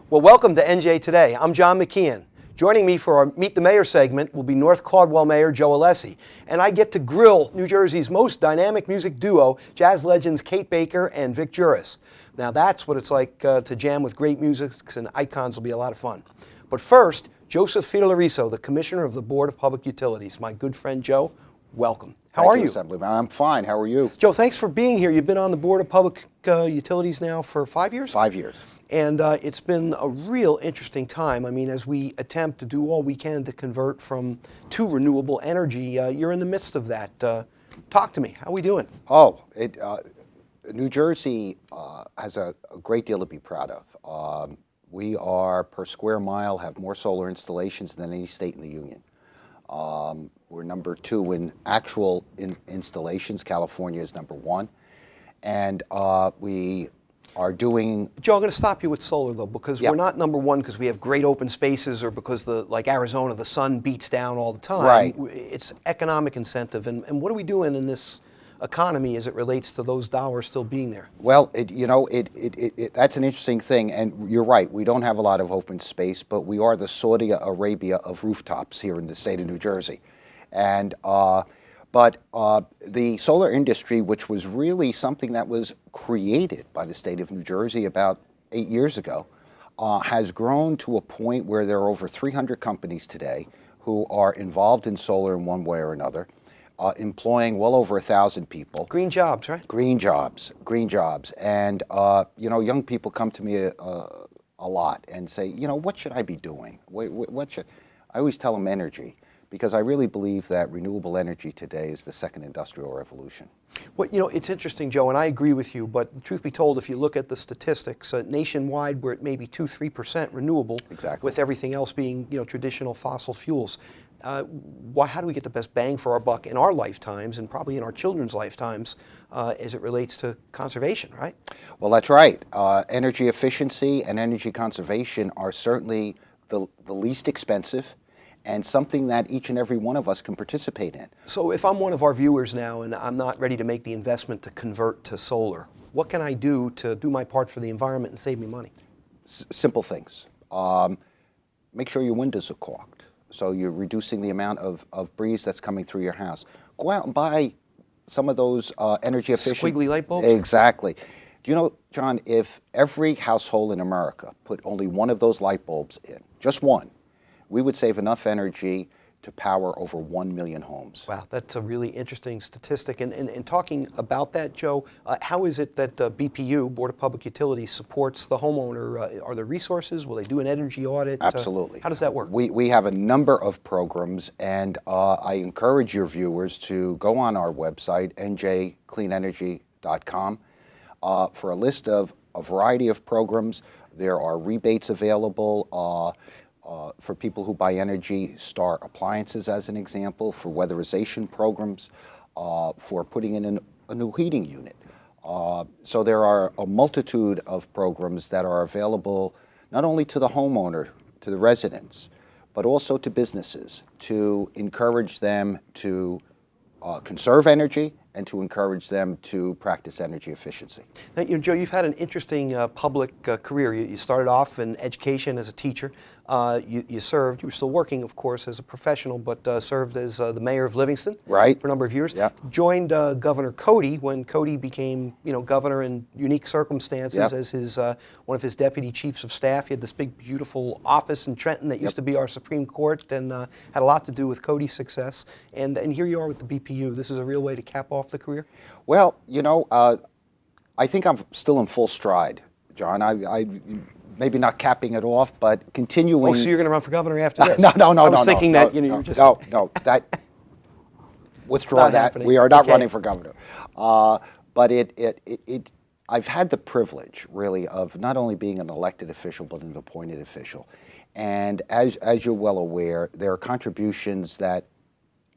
Well, welcome to NJ Today. I'm John McKeon. Joining me for our Meet the Mayor segment will be North Caldwell Mayor Joe Alessi. And I get to grill New Jersey's most dynamic music duo, jazz legends Kate Baker and Vic Juris. Now that's what it's like to jam with great music, and icons will be a lot of fun. But first, Joseph Fiordaliso, the Commissioner of the Board of Public Utilities. My good friend Joe, welcome. How are you? Assemblyman. I'm fine. How are you? Joe, thanks for being here. You've been on the Board of Public Utilities now for 5 years? 5 years. And it's been a real interesting time. I mean, as we attempt to do all we can to convert to renewable energy, you're in the midst of that. Talk to me. How are we doing? New Jersey has a great deal to be proud of. We are, per square mile, have more solar installations than any state in the union. We're number 2 in actual installations. California is number 1. And we are doing... Joe, I'm going to stop you with solar, though, because we're not number 1 because we have great open spaces or because, like Arizona, the sun beats down all the time. Right. It's economic incentive. And what are we doing in this economy as it relates to those dollars still being there? Well, that's an interesting thing, and you're right. We don't have a lot of open space, but we are the Saudi Arabia of rooftops here in the state of New Jersey. And But the solar industry, which was really something that was created by the state of New Jersey about 8 years ago, has grown to a point where there are over 300 companies today who are involved in solar in one way or another, employing well over 1,000 people. Green jobs, right? Green jobs. And, young people come to me a lot and say, what should I be doing? I always tell them energy, because I really believe that renewable energy today is the second industrial revolution. Well, it's interesting, Joe, and I agree with you, but truth be told, if you look at the statistics, nationwide we're at maybe 2-3% renewable, exactly, with everything else being, traditional fossil fuels. How do we get the best bang for our buck in our lifetimes and probably in our children's lifetimes as it relates to conservation, right? Well, that's right. Energy efficiency and energy conservation are certainly the least expensive, and something that each and every one of us can participate in. So if I'm one of our viewers now and I'm not ready to make the investment to convert to solar, what can I do to do my part for the environment and save me money? Simple things. Make sure your windows are caulked, so you're reducing the amount of breeze that's coming through your house. Go out and buy some of those energy efficient... Squiggly light bulbs? Exactly. Do you know, John, if every household in America put only one of those light bulbs in, just one, we would save enough energy to power over 1 million homes. Wow, that's a really interesting statistic. And talking about that, Joe, how is it that BPU, Board of Public Utilities, supports the homeowner? Are there resources? Will they do an energy audit? Absolutely. How does that work? We have a number of programs, and I encourage your viewers to go on our website, njcleanenergy.com, for a list of a variety of programs. There are rebates available for people who buy Energy Star appliances, as an example, for weatherization programs, for putting in a new heating unit. So there are a multitude of programs that are available not only to the homeowner, to the residents, but also to businesses, to encourage them to conserve energy and to encourage them to practice energy efficiency. Now, Joe, you've had an interesting public career. You started off in education as a teacher. You were still working, of course, as a professional, but served as the mayor of Livingston for a number of years. Yep. Joined Governor Cody when Cody became, governor in unique circumstances as one of his deputy chiefs of staff. He had this big, beautiful office in Trenton that used to be our Supreme Court, and had a lot to do with Cody's success. And here you are with the BPU. This is a real way to cap off the career? Well, I think I'm still in full stride, John. I maybe not capping it off, but continuing. Oh, so you're going to run for governor after this? No. I was thinking that you're just... No, that, withdraw that. Happening. We are not running for governor. But I've had the privilege, really, of not only being an elected official, but an appointed official. And as you're well aware, there are contributions that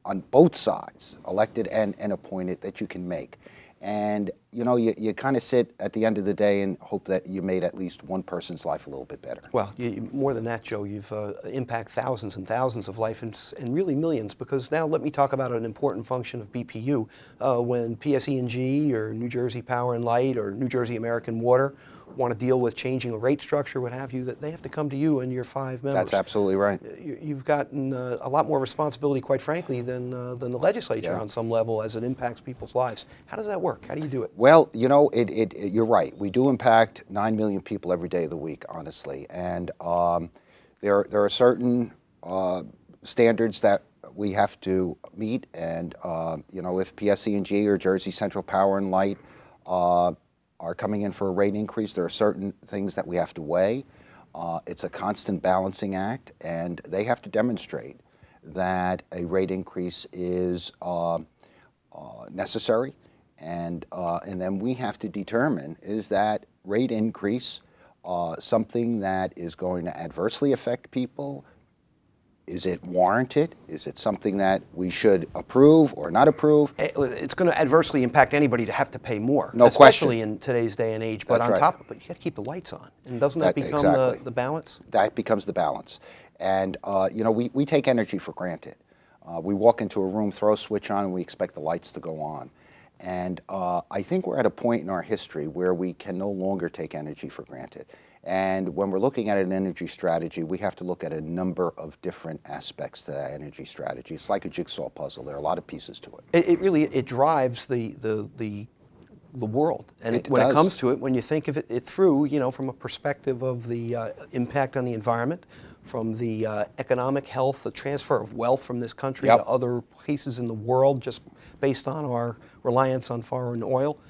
on both sides, elected and appointed, that you can make. And, you kind of sit at the end of the day and hope that you made at least one person's life a little bit better. Well, more than that, Joe, you've impacted thousands and thousands of lives and really millions, because now let me talk about an important function of BPU. When PSE&G or New Jersey Power and Light or New Jersey American Water want to deal with changing a rate structure, what have you, that they have to come to you and your 5 members. That's absolutely right. You've gotten a lot more responsibility, quite frankly, than the legislature on some level as it impacts people's lives. How does that work? How do you do it? Well, you know, you're right. We do impact 9 million people every day of the week, honestly. And there are certain standards that we have to meet. And, you know, if PSE&G or Jersey Central Power and Light are coming in for a rate increase, there are certain things that we have to weigh. It's a constant balancing act, and they have to demonstrate that a rate increase is necessary. And then we have to determine, is that rate increase something that is going to adversely affect people? Is it warranted? Is it something that we should approve or not approve? It's going to adversely impact anybody to have to pay more, No especially question. in today's day and age. But That's on right. top of it, you got to keep the lights on. And doesn't that become Exactly. the balance? That becomes the balance. And, you know, we take energy for granted. We walk into a room, throw a switch on, and we expect the lights to go on. And I think we're at a point in our history where we can no longer take energy for granted. And when we're looking at an energy strategy, we have to look at a number of different aspects to that energy strategy. It's like a jigsaw puzzle. There are a lot of pieces to it. It really drives the world. And when it comes to it, when you think of it through, you know, from a perspective of the impact on the environment, from the economic health, the transfer of wealth from this country to other places in the world, just based on our reliance on foreign oil,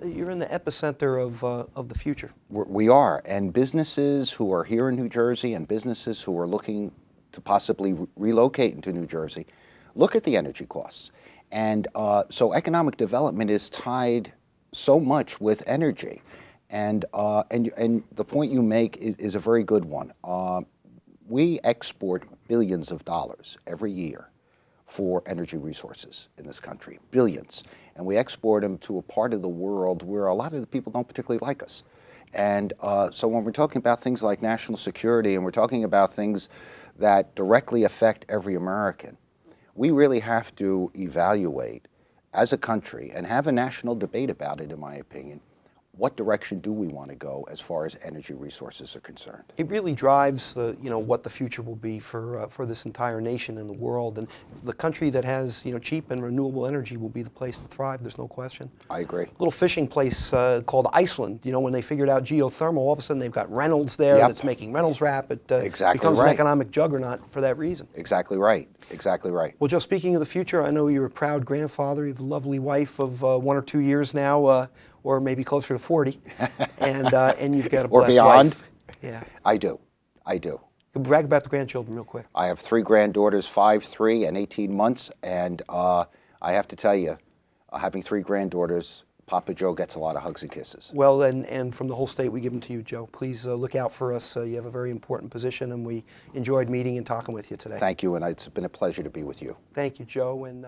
you're in the epicenter of the future. We are, and businesses who are here in New Jersey and businesses who are looking to possibly relocate into New Jersey, look at the energy costs. And so economic development is tied so much with energy. And the point you make is a very good one. We export billions of dollars every year for energy resources in this country, billions. And we export them to a part of the world where a lot of the people don't particularly like us. And so when we're talking about things like national security and we're talking about things that directly affect every American, we really have to evaluate as a country and have a national debate about it, in my opinion. What direction do we want to go as far as energy resources are concerned? It really drives what the future will be for this entire nation and the world. And the country that has cheap and renewable energy will be the place to thrive. There's no question. I agree. A little fishing place called Iceland. When they figured out geothermal, all of a sudden they've got Reynolds there that's making Reynolds wrap. It becomes an economic juggernaut for that reason. Exactly right. Exactly right. Well, Joe, speaking of the future, I know you're a proud grandfather. You have a lovely wife of 1 or 2 years now. Or maybe closer to 40, and you've got a blessed life. Yeah, I do. Brag about the grandchildren real quick. I have 3 granddaughters, 5, 3, and 18 months, and I have to tell you, having 3 granddaughters, Papa Joe gets a lot of hugs and kisses. Well, and from the whole state, we give them to you, Joe. Please look out for us. You have a very important position, and we enjoyed meeting and talking with you today. Thank you, and it's been a pleasure to be with you. Thank you, Joe. And